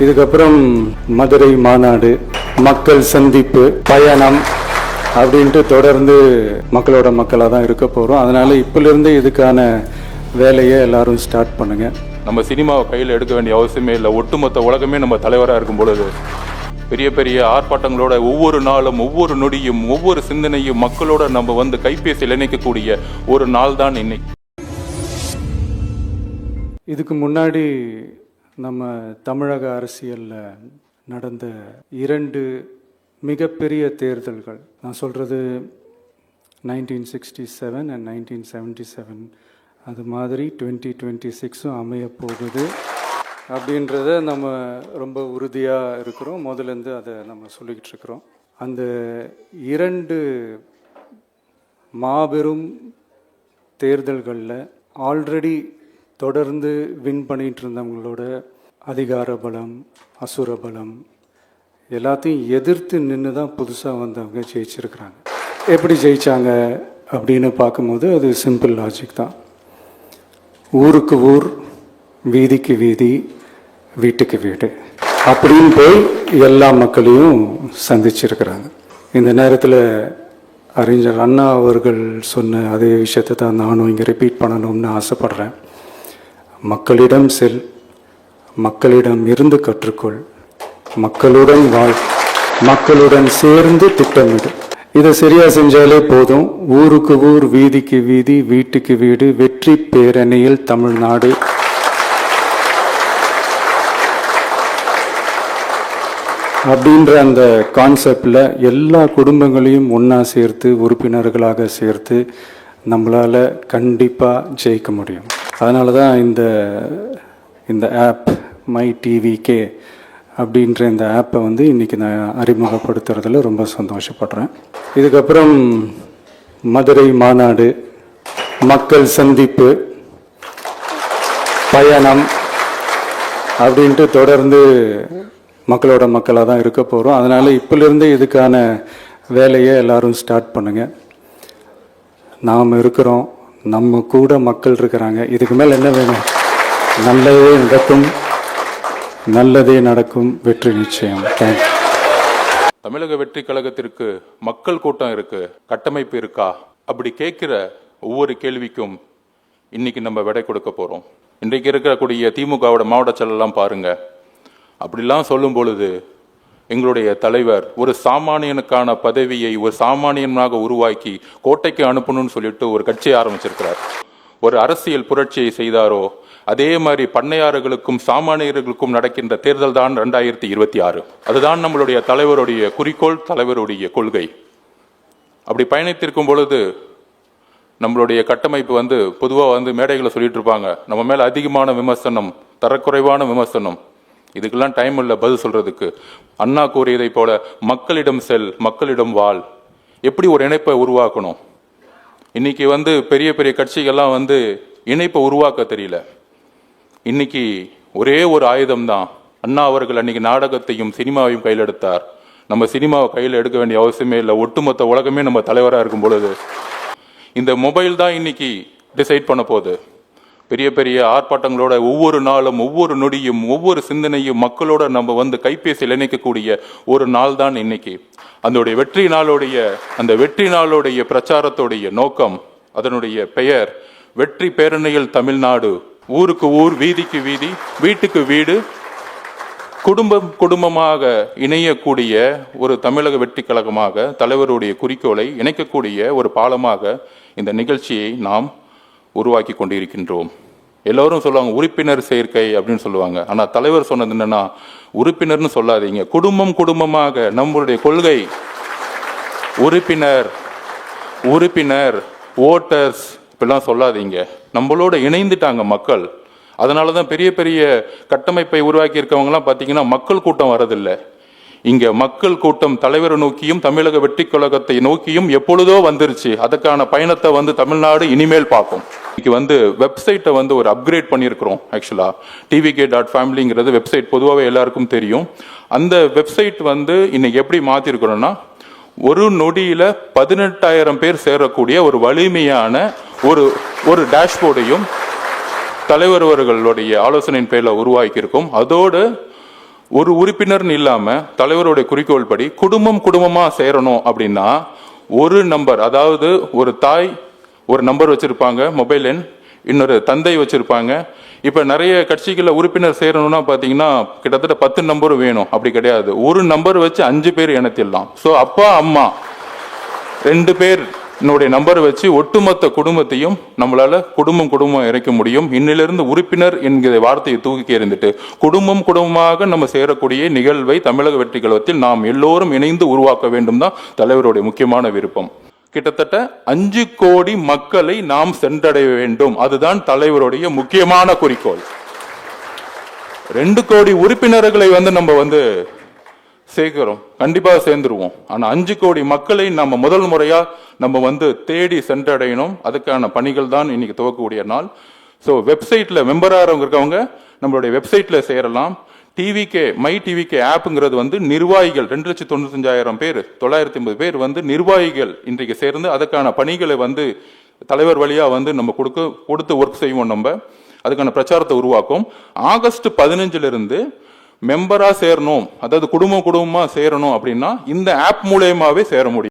இதுக்கப்புறம் மதுரை மாநாடு, மக்கள் சந்திப்பு, பயணம் அப்படின்ட்டு தொடர்ந்து மக்களோட மக்களாக தான் இருக்க போகிறோம். அதனால் இப்பிலிருந்து இதுக்கான வேலையை எல்லாரும் ஸ்டார்ட் பண்ணுங்க. நம்ம சினிமாவை கையில் எடுக்க வேண்டிய அவசியமே இல்லை. ஒட்டுமொத்த உலகமே நம்ம தலைவராக இருக்கும் பொழுது பெரிய பெரிய ஆர்ப்பாட்டங்களோட ஒவ்வொரு நாளும், ஒவ்வொரு நொடியும், ஒவ்வொரு சிந்தனையும் மக்களோட நம்ம வந்து கைபேசியில் இணைக்கக்கூடிய ஒரு நாள் தான் இன்னைக்கு. இதுக்கு முன்னாடி நம்ம தமிழக அரசியலில் நடந்த 2 மிகப்பெரிய தேர்தல்கள், நான் சொல்கிறது 1967 and 1977, அது மாதிரி 2026 அமைய போகுது அப்படின்றத நம்ம ரொம்ப உறுதியாக இருக்கிறோம். முதலேருந்து அதை நம்ம சொல்லிக்கிட்டு இருக்கிறோம். அந்த 2 மாபெரும் தேர்தல்களில் ஆல்ரெடி தொடர்ந்து வின் பண்ணிகிட்டு இருந்தவங்களோட அதிகார பலம், அசுர பலம் எல்லாத்தையும் எதிர்த்து நின்று தான் புதுசாக வந்தவங்க ஜெயிச்சிருக்கிறாங்க. எப்படி ஜெயித்தாங்க அப்படின்னு பார்க்கும்போது அது சிம்பிள் லாஜிக் தான். ஊருக்கு ஊர், வீதிக்கு வீதி, வீட்டுக்கு வீடு அப்படின்னு போய் எல்லா மக்களையும் சந்திச்சிருக்கிறாங்க. இந்த நேரத்தில் அறிஞர் அண்ணா அவர்கள் சொன்ன அதே விஷயத்தை தான் நானும் இங்கே ரிப்பீட் பண்ணணும்னு ஆசைப்படுறேன். மக்களிடம் செல், மக்களிடம் இருந்து கற்றுக்கொள், மக்களுடன் வாழ், மக்களுடன் சேர்ந்து திட்டமிடு. இதை சரியா செஞ்சாலே போதும். ஊருக்கு ஊர், வீதிக்கு வீதி, வீட்டுக்கு வீடு, வெற்றி பேரணியில் தமிழ்நாடு. அப்படின்ற அந்த கான்செப்டில் எல்லா குடும்பங்களையும் ஒன்றா சேர்த்து, உறுப்பினர்களாக சேர்த்து நம்மளால் கண்டிப்பாக ஜெயிக்க முடியும். அதனால தான் இந்த ஆப் மை டிவிகே அப்படின்ற இந்த ஆப்பை வந்து இன்றைக்கி நான் அறிமுகப்படுத்துறதுல ரொம்ப சந்தோஷப்படுறேன். இதுக்கப்புறம் மதுரை மாநாடு, மக்கள் சந்திப்பு, பயணம் அப்படின்ட்டு தொடர்ந்து மக்களோட மக்களாக தான் இருக்க போகிறோம். அதனால் இப்பிலிருந்து இதுக்கான வேலையை எல்லாரும் ஸ்டார்ட் பண்ணுங்கள். நாம் இருக்கிறோம், நம்ம கூட மக்கள் இருக்கிறாங்க. இதுக்கு மேலே என்ன வேணும்? நல்லதே நடக்கும், நல்லதே நடக்கும், வெற்றி நிச்சயம். தேங்க்யூ. தமிழக வெற்றி கழகத்திற்கு மக்கள் கூட்டம் இருக்கு, கட்டமைப்பு இருக்கா? அப்படி கேட்கிற ஒவ்வொரு கேள்விக்கும் இன்னைக்கு நம்ம விடை கொடுக்க போறோம். இன்றைக்கு இருக்கக்கூடிய திமுகவோட மாவட்ட செயலெல்லாம் பாருங்க. அப்படிலாம் சொல்லும் பொழுது எங்களுடைய தலைவர் ஒரு சாமானியனுக்கான பதவியை ஒரு சாமானியனாக உருவாக்கி கோட்டைக்கு அனுப்பணும்னு சொல்லிட்டு ஒரு கட்சியை ஆரம்பிச்சிருக்கிறார். ஒரு அரசியல் புரட்சியை செய்தாரோ அதே மாதிரி பண்ணையாளர்களுக்கும் சாமானியர்களுக்கும் நடக்கின்ற தேர்தல் தான் 2026. அதுதான் நம்மளுடைய தலைவருடைய குறிக்கோள், தலைவருடைய கொள்கை. அப்படி பயணித்திருக்கும் பொழுது நம்மளுடைய கட்டமைப்பு வந்து பொதுவாக மேடைகளை சொல்லிட்டு இருப்பாங்க, நம்ம மேல அதிகமான விமர்சனம், தரக்குறைவான விமர்சனம். இதுக்கெல்லாம் டைம் இல்லை பதில் சொல்றதுக்கு. அண்ணா கூறியதை போல மக்களிடம் செல், மக்களிடம் வாழ். எப்படி ஒரு இணைப்பை உருவாக்கணும்? இன்னைக்கு பெரிய பெரிய கட்சிகள்லாம் இணைப்பை உருவாக்க தெரியல. இன்னைக்கு ஒரே ஒரு ஆயுதம் தான். அண்ணா அவர்கள் அன்னைக்கு நாடகத்தையும் சினிமாவையும் கையில் எடுத்தார். நம்ம சினிமாவை கையில் எடுக்க வேண்டிய அவசியமே இல்லை. ஒட்டுமொத்த உலகமே நம்ம தலைவராக இருக்கும் பொழுது இந்த மொபைல் தான் இன்னைக்கு டிசைட் பண்ண போகுது. பெரிய பெரிய ஆர்ப்பாட்டங்களோட ஒவ்வொரு நாளும், ஒவ்வொரு நொடியும், ஒவ்வொரு சிந்தனையும் மக்களோட நம்ம கைபேசியில் இணைக்கக்கூடிய ஒரு நாள் தான் இன்னைக்கு. அந்த வெற்றி நாளுடைய பிரச்சாரத்துடைய நோக்கம், அதனுடைய பெயர் வெற்றி பேரணியில் தமிழ்நாடு. ஊருக்கு ஊர், வீதிக்கு வீதி, வீட்டுக்கு வீடு, குடும்பம் குடும்பமாக இணையக்கூடிய ஒரு தமிழக வெற்றி கழகமாக, தலைவருடைய குறிக்கோளை இணைக்கக்கூடிய ஒரு பாலமாக இந்த நிகழ்ச்சியை நாம் உருவாக்கி கொண்டிருக்கின்றோம். எல்லோரும் சொல்லுவாங்க உறுப்பினர் சேர்க்கை அப்படின்னு சொல்லுவாங்க. ஆனால் தலைவர் சொன்னது என்னன்னா, உறுப்பினர்னு சொல்லாதீங்க, குடும்பம் குடும்பமாக. நம்மளுடைய கொள்கை உறுப்பினர் ஓட்டர்ஸ் இப்பெல்லாம் சொல்லாதீங்க. நம்மளோட இணைந்துட்டாங்க மக்கள். அதனால தான் பெரிய பெரிய கட்டமைப்பை உருவாக்கி இருக்கவங்கலாம் பார்த்தீங்கன்னா மக்கள் கூட்டம் வரதில்லை. இங்க மக்கள் கூட்டம் தலைவரை நோக்கியும் தமிழக வெற்றி கழகத்தை நோக்கியும் எப்பொழுதோ வந்துருச்சு. அதுக்கான பயணத்தை தமிழ்நாடு இனிமேல் பார்க்கும். இன்னைக்கு வெப்சைட்டை ஒரு அப்கிரேட் பண்ணியிருக்கிறோம். ஆக்சுவலா tvk.family வெப்சைட் பொதுவாகவே எல்லாருக்கும் தெரியும். அந்த வெப்சைட் இன்னைக்கு எப்படி மாத்திருக்கிறோம்னா, ஒரு நொடியில 18,000 பேர் சேரக்கூடிய ஒரு வலிமையான ஒரு டேஷ்போர்டையும் தலைவர் அவர்களுடைய ஆலோசனையின் பேரில் உருவாக்கி இருக்கும். அதோடு ஒரு உறுப்பினர்னு இல்லாம தலைவருடைய குறிக்கோள் படி குடும்பம் குடும்பமா சேரணும் அப்படின்னா ஒரு நம்பர், அதாவது ஒரு தாய் ஒரு நம்பர் வச்சிருப்பாங்க மொபைல் எண், இன்னொரு தந்தை வச்சிருப்பாங்க. இப்ப நிறைய கட்சிகள்ல உறுப்பினர் சேரணும்னா பாத்தீங்கன்னா கிட்டத்தட்ட 10 நம்பர் வேணும். அப்படி கிடையாது, ஒரு நம்பர் வச்சு 5 பேர் இணைத்திடலாம். சோ அப்பா அம்மா 2 பேர் என்னுடைய நம்பர் வச்சு ஒட்டுமொத்த குடும்பத்தையும் நம்மளால குடும்பம் இறைக்க முடியும். இன்னிலிருந்து உறுப்பினர் என்கிற வார்த்தையை தூக்கி எறிந்துட்டு குடும்பமாக நம்ம சேரக்கூடிய நிகழ்வை தமிழக வெற்றி கழகத்தில் நாம் எல்லோரும் இணைந்து உருவாக்க வேண்டும் தான் தலைவருடைய முக்கியமான விருப்பம். கிட்டத்தட்ட 5 கோடி மக்களை நாம் சென்றடைய வேண்டும், அதுதான் தலைவருடைய முக்கியமான குறிக்கோள். 2 கோடி உறுப்பினர்களை நம்ம சேர்க்கிறோம், கண்டிப்பா சேர்ந்துருவோம். ஆனா 5 கோடி மக்களை நம்ம முதல் முறையா நம்ம தேடி சென்றடையணும். அதுக்கான பணிகள் தான் இன்னைக்கு துவக்கக்கூடிய நாள். ஸோ வெப்சைட்ல மெம்பரா இருக்கவங்க நம்மளுடைய வெப்சைட்ல சேரலாம். டிவிகே மை டிவிகே ஆப்ங்கிறது நிர்வாகிகள் 2,95,000 பேர், 980 பேர் நிர்வாகிகள் இன்றைக்கு சேர்ந்து அதுக்கான பணிகளை தலைவர் வழியா நம்ம கொடுத்து ஒர்க் செய்வோம். நம்ம அதுக்கான பிரச்சாரத்தை உருவாக்கும். ஆகஸ்ட் 15 இருந்து மெம்பரா சேரணும், அதாவது குடும்பமா சேரணும் அப்படின்னா இந்த ஆப் மூலயமாவே சேர முடியும்.